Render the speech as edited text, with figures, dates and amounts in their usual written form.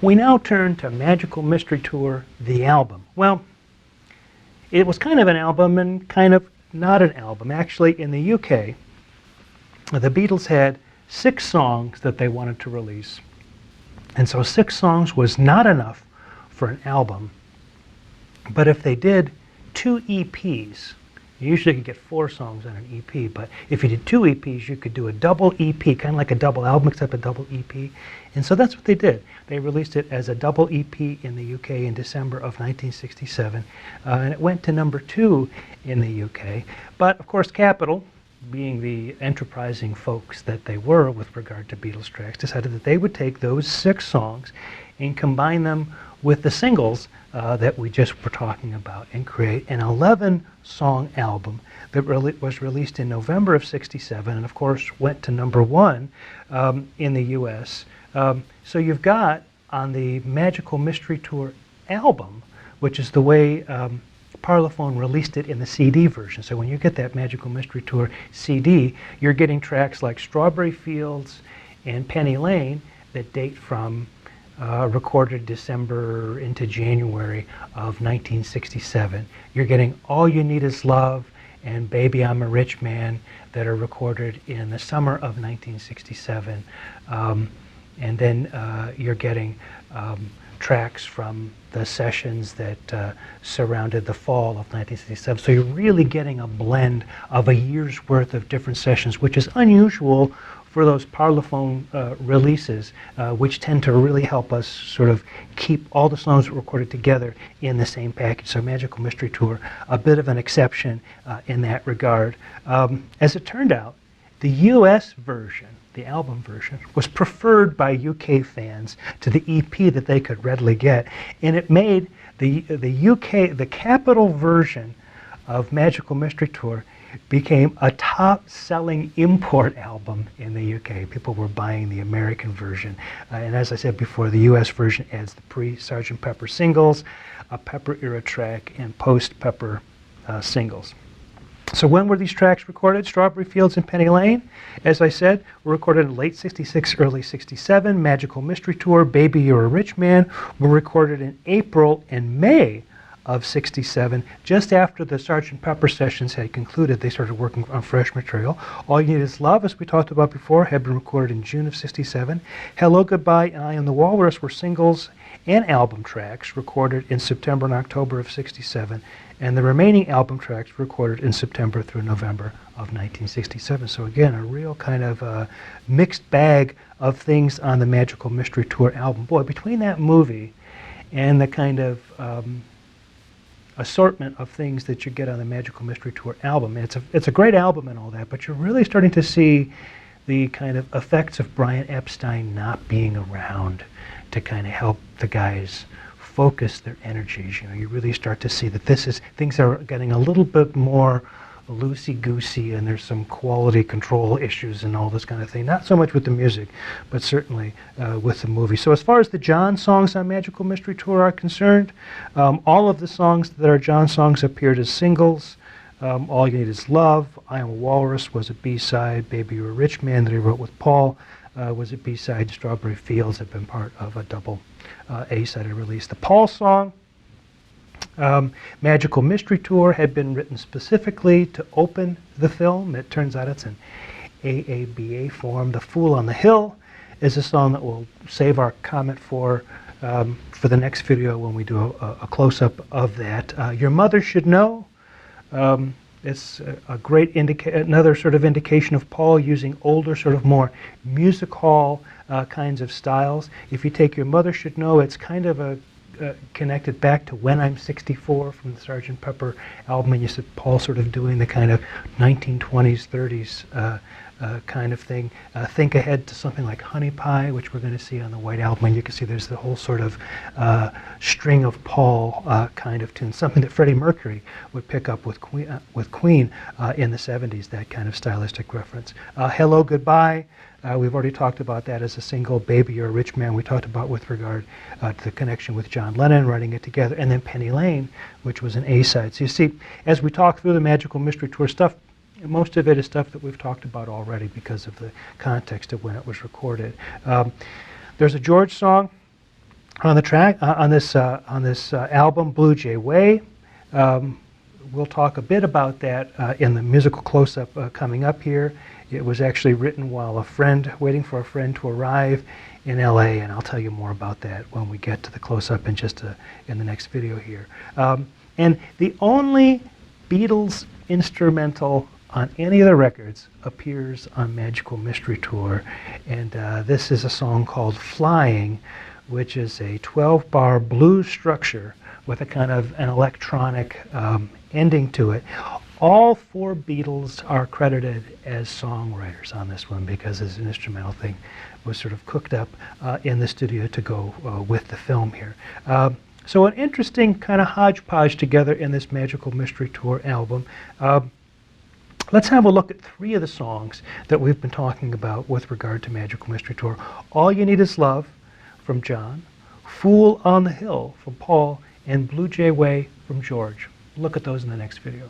We now turn to Magical Mystery Tour, the album. Well, it was kind of an album and kind of not an album. Actually, in the UK, the Beatles had 6 songs that they wanted to release. And so 6 songs was not enough for an album. But if they did 2 EPs, you usually could get 4 songs on an EP, but if you did 2 EPs, you could do a double EP, kind of like a double album, except a double EP. And so that's what they did. They released it as a double EP in the UK in December of 1967, and it went to number 2 in the UK. But of course, Capitol, being the enterprising folks that they were with regard to Beatles tracks, decided that they would take those 6 songs and combine them with the singles that we just were talking about and create an 11-song album that was released in November of '67 and of course went to number 1 in the US. So you've got on the Magical Mystery Tour album, which is the way Parlophone released it in the CD version. So when you get that Magical Mystery Tour CD, you're getting tracks like Strawberry Fields and Penny Lane that date from recorded December into January of 1967. You're getting All You Need Is Love and Baby I'm a Rich Man that are recorded in the summer of 1967. And then you're getting tracks from the sessions that surrounded the fall of 1967. So you're really getting a blend of a year's worth of different sessions, which is unusual for those Parlophone releases, which tend to really help us sort of keep all the songs recorded together in the same package. So Magical Mystery Tour, a bit of an exception in that regard. As it turned out, the US version, the album version, was preferred by UK fans to the EP that they could readily get, and it made the Capitol version of Magical Mystery Tour became a top-selling import album in the UK. People were buying the American version. And as I said before, the US version adds the pre-Sgt. Pepper singles, a Pepper era track, and post-Pepper singles. So when were these tracks recorded? Strawberry Fields and Penny Lane, as I said, were recorded in late '66, early '67. Magical Mystery Tour, Baby You're a Rich Man, were recorded in April and May of '67. Just after the Sgt. Pepper sessions had concluded, they started working on fresh material. All You Need Is Love, as we talked about before, had been recorded in June of '67. Hello, Goodbye, and I Am the Walrus were singles and album tracks recorded in September and October of '67, and the remaining album tracks recorded in September through November of 1967. So again, a real kind of mixed bag of things on the Magical Mystery Tour album. Boy, between that movie and the kind of assortment of things that you get on the Magical Mystery Tour album. It's a great album and all that, but you're really starting to see the kind of effects of Brian Epstein not being around to kind of help the guys focus their energies. You know, you really start to see that things are getting a little bit more loosey-goosey, and there's some quality control issues and all this kind of thing. Not so much with the music, but certainly with the movie. So as far as the John songs on Magical Mystery Tour are concerned, all of the songs that are John songs appeared as singles. All You Need Is Love, I Am a Walrus was a B-side. Baby You're a Rich Man that he wrote with Paul was a B-side. Strawberry Fields had been part of a double A-sided release. The Paul song, Magical Mystery Tour, had been written specifically to open the film. It turns out it's an AABA form. The Fool on the Hill is a song that we'll save our comment for the next video when we do a close-up of that. Your Mother Should Know. It's a great another sort of indication of Paul using older, sort of more music hall kinds of styles. If you take Your Mother Should Know, it's kind of connected back to When I'm 64 from the Sgt. Pepper album, and you see Paul sort of doing the kind of 1920s, 30s kind of thing. Think ahead to something like Honey Pie, which we're going to see on the White Album, and you can see there's the whole sort of string of Paul kind of tune, something that Freddie Mercury would pick up with Queen in the 70s, that kind of stylistic reference. Hello, Goodbye. We've already talked about that as a single. Baby You're a Rich Man we talked about with regard to the connection with John Lennon writing it together, and then Penny Lane, which was an A-side. So you see, as we talk through the Magical Mystery Tour stuff, most of it is stuff that we've talked about already because of the context of when it was recorded. There's a George song On the track on this album, Blue Jay Way. We'll talk a bit about that in the musical close-up coming up here. It was actually written while waiting for a friend to arrive in LA, and I'll tell you more about that when we get to the close-up in the next video here. And the only Beatles instrumental on any of the records appears on Magical Mystery Tour, and this is a song called Flying, which is a 12-bar blues structure with a kind of an electronic ending to it. All four Beatles are credited as songwriters on this one because this instrumental thing was sort of cooked up in the studio to go with the film here. So an interesting kind of hodgepodge together in this Magical Mystery Tour album. Let's have a look at three of the songs that we've been talking about with regard to Magical Mystery Tour. All You Need Is Love from John, Fool on the Hill from Paul, and Blue Jay Way from George. Look at those in the next video.